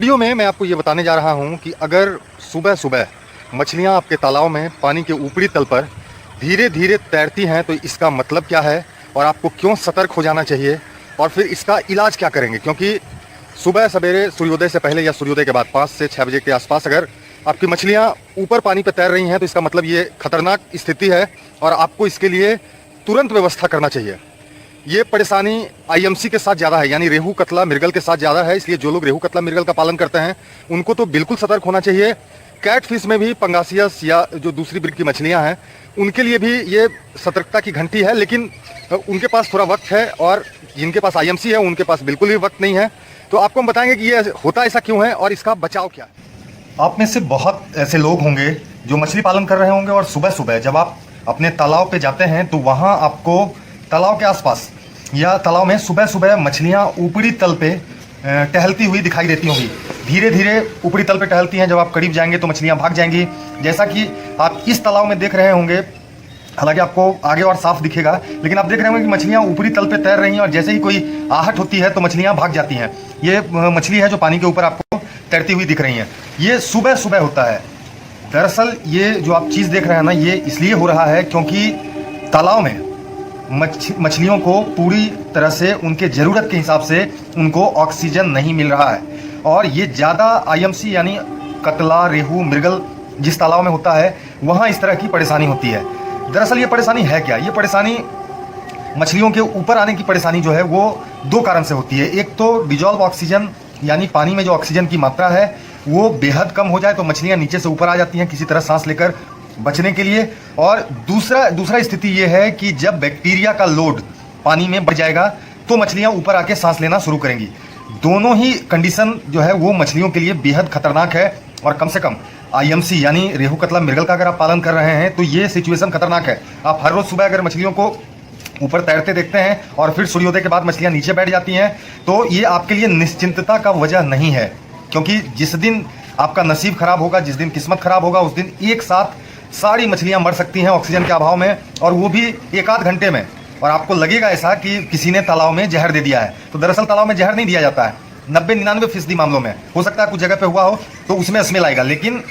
Video में मैं आपको ये बताने जा रहा हूँ कि अगर सुबह सुबह मछलियाँ आपके तालाब में पानी के ऊपरी तल पर धीरे धीरे तैरती हैं तो इसका मतलब क्या है और आपको क्यों सतर्क हो जाना चाहिए और फिर इसका इलाज क्या करेंगे। क्योंकि सुबह सवेरे सूर्योदय से पहले या सूर्योदय के बाद 5 से 6 बजे के आसपास अगर आपकी मछलियाँ ऊपर पानी पर तैर रही हैं तो इसका मतलब ये खतरनाक स्थिति है और आपको इसके लिए तुरंत व्यवस्था करना चाहिए। ये परेशानी आईएमसी के साथ ज़्यादा है, यानी रेहू कतला मृगल के साथ ज़्यादा है। इसलिए जो लोग रेहू कतला मृगल का पालन करते हैं उनको तो बिल्कुल सतर्क होना चाहिए। कैट फिश में भी पंगासियस या जो दूसरी ब्रीड की मछलियां हैं उनके लिए भी ये सतर्कता की घंटी है, लेकिन उनके पास थोड़ा वक्त है और जिनके पास आईएमसी है उनके पास बिल्कुल भी वक्त नहीं है। तो आपको हम बताएंगे कि ये होता ऐसा क्यों है और इसका बचाव क्या है। आप में से बहुत ऐसे लोग होंगे जो मछली पालन कर रहे होंगे और सुबह सुबह जब आप अपने तालाब पे जाते हैं तो वहाँ आपको तालाब के आसपास या तालाब में सुबह सुबह मछलियाँ ऊपरी तल पे टहलती हुई दिखाई देती होंगी। धीरे धीरे ऊपरी तल पे टहलती हैं। जब आप करीब जाएंगे तो मछलियाँ भाग जाएंगी, जैसा कि आप इस तालाब में देख रहे होंगे। हालांकि आपको आगे और साफ दिखेगा, लेकिन आप देख रहे होंगे कि मछलियाँ ऊपरी तल पे तैर रही हैं और जैसे ही कोई आहट होती है तो मछलियाँ भाग जाती हैं। ये मछली है जो पानी के ऊपर आपको तैरती हुई दिख रही हैं। ये सुबह सुबह होता है। दरअसल ये जो आप चीज़ देख रहे हैं ना, ये इसलिए हो रहा है क्योंकि तालाब में मछलियों को पूरी तरह से उनके ज़रूरत के हिसाब से उनको ऑक्सीजन नहीं मिल रहा है और ये ज़्यादा आईएमसी यानी कतला रेहू मृगल जिस तालाब में होता है वहाँ इस तरह की परेशानी होती है। दरअसल ये परेशानी है क्या? ये परेशानी मछलियों के ऊपर आने की परेशानी जो है वो 2 कारण से होती है। एक तो डिजॉल्व ऑक्सीजन यानी पानी में जो ऑक्सीजन की मात्रा है वो बेहद कम हो जाए तो मछलियाँ नीचे से ऊपर आ जाती हैं किसी तरह सांस लेकर बचने के लिए। और दूसरा स्थिति ये है कि जब बैक्टीरिया का लोड पानी में बढ़ जाएगा तो मछलियां ऊपर आके सांस लेना शुरू करेंगी। दोनों ही कंडीशन जो है वो मछलियों के लिए बेहद खतरनाक है और कम से कम आईएमसी यानी रेहू कतला मृगल का अगर आप पालन कर रहे हैं तो ये सिचुएशन खतरनाक है। आप हर रोज सुबह अगर मछलियों को ऊपर तैरते देखते हैं और फिर सूर्योदय के बाद मछलियां नीचे बैठ जाती हैं तो ये आपके लिए निश्चिंतता का वजह नहीं है। क्योंकि जिस दिन आपका नसीब खराब होगा, जिस दिन किस्मत खराब होगा, उस दिन एक साथ सारी मछलियां मर सकती हैं ऑक्सीजन के अभाव में, और वो भी 1 आध घंटे में। और आपको लगेगा ऐसा कि किसी ने तालाब में जहर दे दिया है, तो दरअसल तालाब में जहर नहीं दिया जाता है। 90-99% मामलों में हो सकता है कुछ जगह पे हुआ हो तो उसमें स्मेल आएगा, लेकिन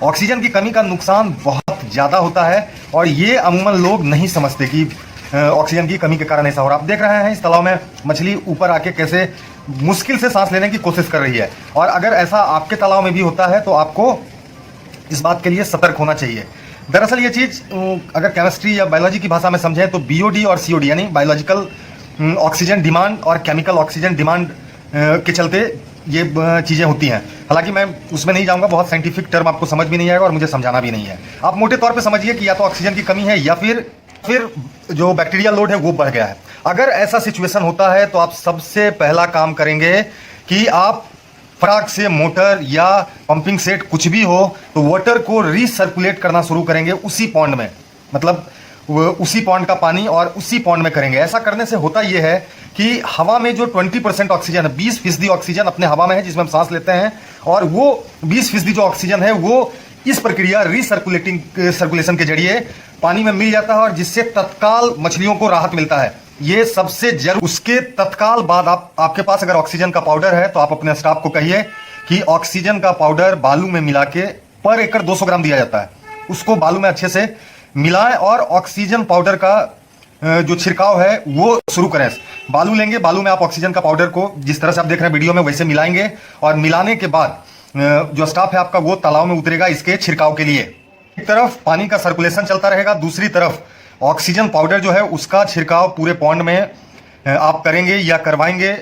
ऑक्सीजन की कमी का नुकसान बहुत ज़्यादा होता है और ये अमूमन लोग नहीं समझते कि ऑक्सीजन की कमी के कारण ऐसा हो रहा है। आप देख रहे हैं इस तालाब में मछली ऊपर आके कैसे मुश्किल से सांस लेने की कोशिश कर रही है। और अगर ऐसा आपके तालाब में भी होता है तो आपको इस बात के लिए सतर्क होना चाहिए। दरअसल ये चीज़ अगर केमिस्ट्री या बायोलॉजी की भाषा में समझें तो बीओडी और सीओडी यानी बायोलॉजिकल ऑक्सीजन डिमांड और केमिकल ऑक्सीजन डिमांड के चलते ये चीज़ें होती हैं। हालांकि मैं उसमें नहीं जाऊंगा, बहुत साइंटिफिक टर्म आपको समझ भी नहीं आएगा और मुझे समझाना भी नहीं है। आप मोटे तौर पे समझिए कि या तो ऑक्सीजन की कमी है या फिर जो बैक्टीरिया लोड है वो बढ़ गया है। अगर ऐसा सिचुएशन होता है तो आप सबसे पहला काम करेंगे कि आप फटाक से मोटर या पंपिंग सेट कुछ भी हो तो वाटर को रीसर्कुलेट करना शुरू करेंगे उसी पॉन्ड में, मतलब उसी पॉन्ड का पानी और उसी पॉन्ड में करेंगे। ऐसा करने से होता यह है कि हवा में जो 20% ऑक्सीजन है, 20% ऑक्सीजन अपने हवा में है जिसमें हम सांस लेते हैं, और वो 20% जो ऑक्सीजन है वो इस प्रक्रिया सर्कुलेशन के जरिए पानी में मिल जाता है और जिससे तत्काल मछलियों को राहत मिलता है। ये सबसे जरूर। उसके तत्काल बाद आपके पास अगर ऑक्सीजन का पाउडर है तो आप अपने स्टाफ को कहिए कि ऑक्सीजन का पाउडर बालू में मिला के पर एकड़ 200 ग्राम दिया जाता है, उसको बालू में अच्छे से मिलाएं और ऑक्सीजन पाउडर का जो छिड़काव है वो शुरू करें। बालू लेंगे, बालू में आप ऑक्सीजन का पाउडर को जिस तरह से आप देख रहे हैं वीडियो में वैसे मिलाएंगे और मिलाने के बाद जो स्टाफ है आपका वो तालाब में उतरेगा इसके छिड़काव के लिए। एक तरफ पानी का सर्कुलेशन चलता रहेगा, दूसरी तरफ ऑक्सीजन पाउडर जो है उसका छिड़काव पूरे पॉन्ड में आप करेंगे या करवाएंगे।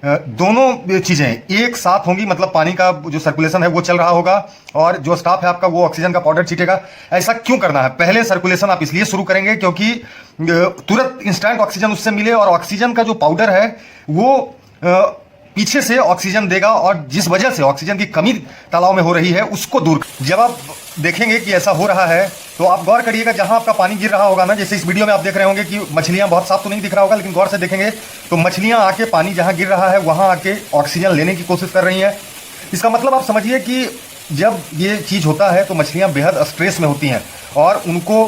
दोनों चीजें एक साथ होंगी, मतलब पानी का जो सर्कुलेशन है वो चल रहा होगा और जो स्टाफ है आपका वो ऑक्सीजन का पाउडर छीटेगा। ऐसा क्यों करना है? पहले सर्कुलेशन आप इसलिए शुरू करेंगे क्योंकि तुरंत इंस्टेंट ऑक्सीजन उससे मिले और ऑक्सीजन का जो पाउडर है वो पीछे से ऑक्सीजन देगा और जिस वजह से ऑक्सीजन की कमी तालाब में हो रही है उसको दूर। जब आप देखेंगे कि ऐसा हो रहा है तो आप गौर करिएगा जहां आपका पानी गिर रहा होगा ना, जैसे इस वीडियो में आप देख रहे होंगे कि मछलियां, बहुत साफ तो नहीं दिख रहा होगा लेकिन गौर से देखेंगे तो मछलियां आके पानी जहां गिर रहा है वहां आके ऑक्सीजन लेने की कोशिश कर रही हैं। इसका मतलब आप समझिए कि जब ये चीज़ होता है तो मछलियां बेहद स्ट्रेस में होती हैं और उनको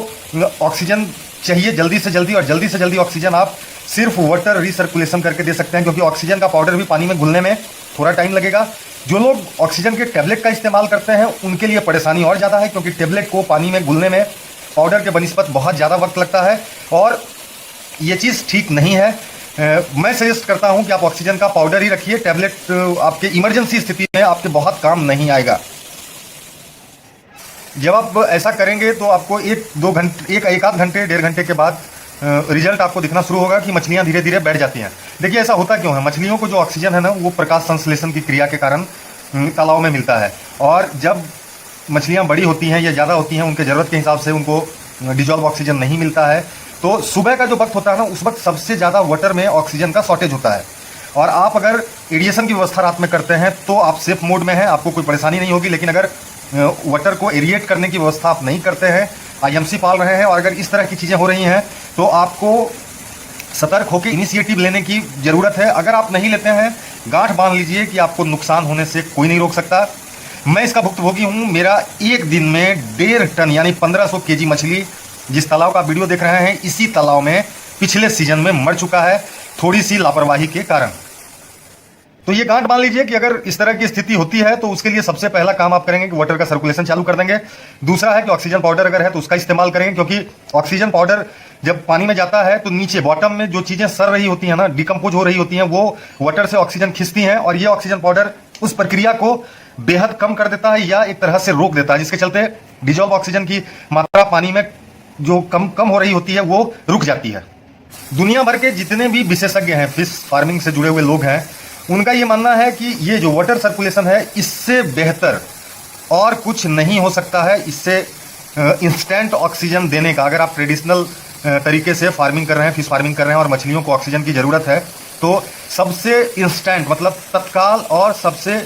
ऑक्सीजन चाहिए जल्दी से जल्दी, और जल्दी से जल्दी ऑक्सीजन आप सिर्फ वाटर रिसर्कुलेशन करके दे सकते हैं, क्योंकि ऑक्सीजन का पाउडर भी पानी में घुलने में थोड़ा टाइम लगेगा। जो लोग ऑक्सीजन के टैबलेट का इस्तेमाल करते हैं उनके लिए परेशानी और ज़्यादा है, क्योंकि टैबलेट को पानी में घुलने में पाउडर के बनिस्बत बहुत ज़्यादा वक्त लगता है और ये चीज़ ठीक नहीं है। मैं सजेस्ट करता हूं कि आप ऑक्सीजन का पाउडर ही रखिए। टैबलेट आपके इमरजेंसी स्थिति में आपके बहुत काम नहीं आएगा। जब आप ऐसा करेंगे तो आपको एक आध घंटे 1.5 घंटे के बाद रिजल्ट आपको दिखना शुरू होगा कि मछलियां धीरे धीरे बैठ जाती हैं। देखिए ऐसा होता क्यों है, मछलियों को जो ऑक्सीजन है ना वो प्रकाश संश्लेषण की क्रिया के कारण तालाब में मिलता है, और जब मछलियां बड़ी होती हैं या ज़्यादा होती हैं उनके ज़रूरत के हिसाब से उनको डिजॉल्व ऑक्सीजन नहीं मिलता है, तो सुबह का जो वक्त होता है ना उस वक्त सबसे ज़्यादा वाटर में ऑक्सीजन का शॉर्टेज होता है। और आप अगर एरिएशन की व्यवस्था रात में करते हैं तो आप सेफ मोड में हैं, आपको कोई परेशानी नहीं होगी। लेकिन अगर वाटर को एरिएट करने की व्यवस्था आप नहीं करते हैं, आईएमसी पाल रहे हैं और अगर इस तरह की चीज़ें हो रही हैं तो आपको सतर्क होकर इनिशिएटिव लेने की ज़रूरत है। अगर आप नहीं लेते हैं, गांठ बांध लीजिए कि आपको नुकसान होने से कोई नहीं रोक सकता। मैं इसका भुक्तभोगी हूँ। मेरा एक दिन में 1.5 टन यानी 1500 केजी मछली, जिस तालाब का वीडियो देख रहे हैं, इसी तालाब में पिछले सीजन में मर चुका है थोड़ी सी लापरवाही के कारण। तो ये गांठ मान लीजिए कि अगर इस तरह की स्थिति होती है तो उसके लिए सबसे पहला काम आप करेंगे कि वाटर का सर्कुलेशन चालू कर देंगे। दूसरा है कि ऑक्सीजन पाउडर अगर है तो उसका इस्तेमाल करेंगे, क्योंकि ऑक्सीजन पाउडर जब पानी में जाता है तो नीचे बॉटम में जो चीजें सड़ रही होती हैं ना, डिकम्पोज हो रही होती हैं, वो वाटर से ऑक्सीजन खींचती हैं और ये ऑक्सीजन पाउडर उस प्रक्रिया को बेहद कम कर देता है या एक तरह से रोक देता है, जिसके चलते डिजॉल्व ऑक्सीजन की मात्रा पानी में जो कम हो रही होती है वो रुक जाती है। दुनिया भर के जितने भी विशेषज्ञ हैं, फिश फार्मिंग से जुड़े हुए लोग हैं, उनका ये मानना है कि ये जो वाटर सर्कुलेशन है इससे बेहतर और कुछ नहीं हो सकता है। इससे इंस्टेंट ऑक्सीजन देने का, अगर आप ट्रेडिशनल तरीके से फार्मिंग कर रहे हैं, फिश फार्मिंग कर रहे हैं और मछलियों को ऑक्सीजन की ज़रूरत है, तो सबसे इंस्टेंट मतलब तत्काल और सबसे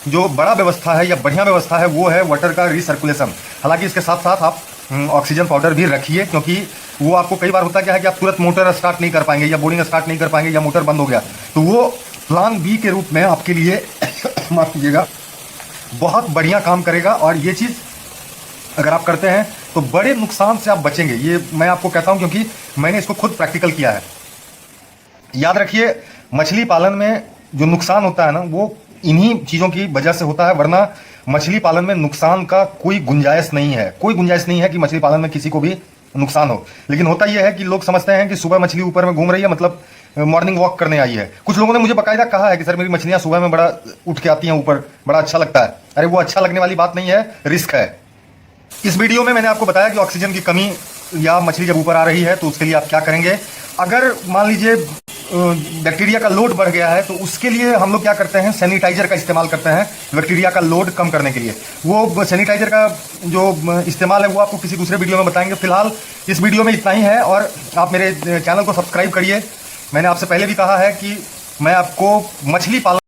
जो बड़ा व्यवस्था है या बढ़िया व्यवस्था है वो है वाटर का रिसर्कुलेशन। हालांकि इसके साथ साथ आप ऑक्सीजन पाउडर भी रखिए, क्योंकि वो आपको कई बार होता क्या है कि आप तुरंत मोटर स्टार्ट नहीं कर पाएंगे या बोरिंग स्टार्ट नहीं कर पाएंगे या मोटर बंद हो गया, तो वो प्लान बी के रूप में आपके लिए माफ कीजिएगा बहुत बढ़िया काम करेगा। और ये चीज़ अगर आप करते हैं तो बड़े नुकसान से आप बचेंगे। ये मैं आपको कहता हूं क्योंकि मैंने इसको खुद प्रैक्टिकल किया है। याद रखिए, मछली पालन में जो नुकसान होता है ना वो इन्हीं चीज़ों की वजह से होता है, वरना मछली पालन में नुकसान का कोई गुंजाइश नहीं है। कोई गुंजाइश नहीं है कि मछली पालन में किसी को भी नुकसान हो। लेकिन होता यह है कि लोग समझते हैं कि सुबह मछली ऊपर में घूम रही है मतलब मॉर्निंग वॉक करने आई है। कुछ लोगों ने मुझे बकायदा कहा है कि सर मेरी मछलियां सुबह में बड़ा उठ के आती हैं ऊपर, बड़ा अच्छा लगता है। अरे वो अच्छा लगने वाली बात नहीं है, रिस्क है। इस वीडियो में मैंने आपको बताया कि ऑक्सीजन की कमी या मछली जब ऊपर आ रही है तो उसके लिए आप क्या करेंगे। अगर मान लीजिए बैक्टीरिया का लोड बढ़ गया है तो उसके लिए हम लोग क्या करते हैं, सैनिटाइजर का इस्तेमाल करते हैं बैक्टीरिया का लोड कम करने के लिए। वो सैनिटाइजर का जो इस्तेमाल है वो आपको किसी दूसरे वीडियो में बताएंगे। फिलहाल इस वीडियो में इतना ही है और आप मेरे चैनल को सब्सक्राइब करिए। मैंने आपसे पहले भी कहा है कि मैं आपको मछली पालन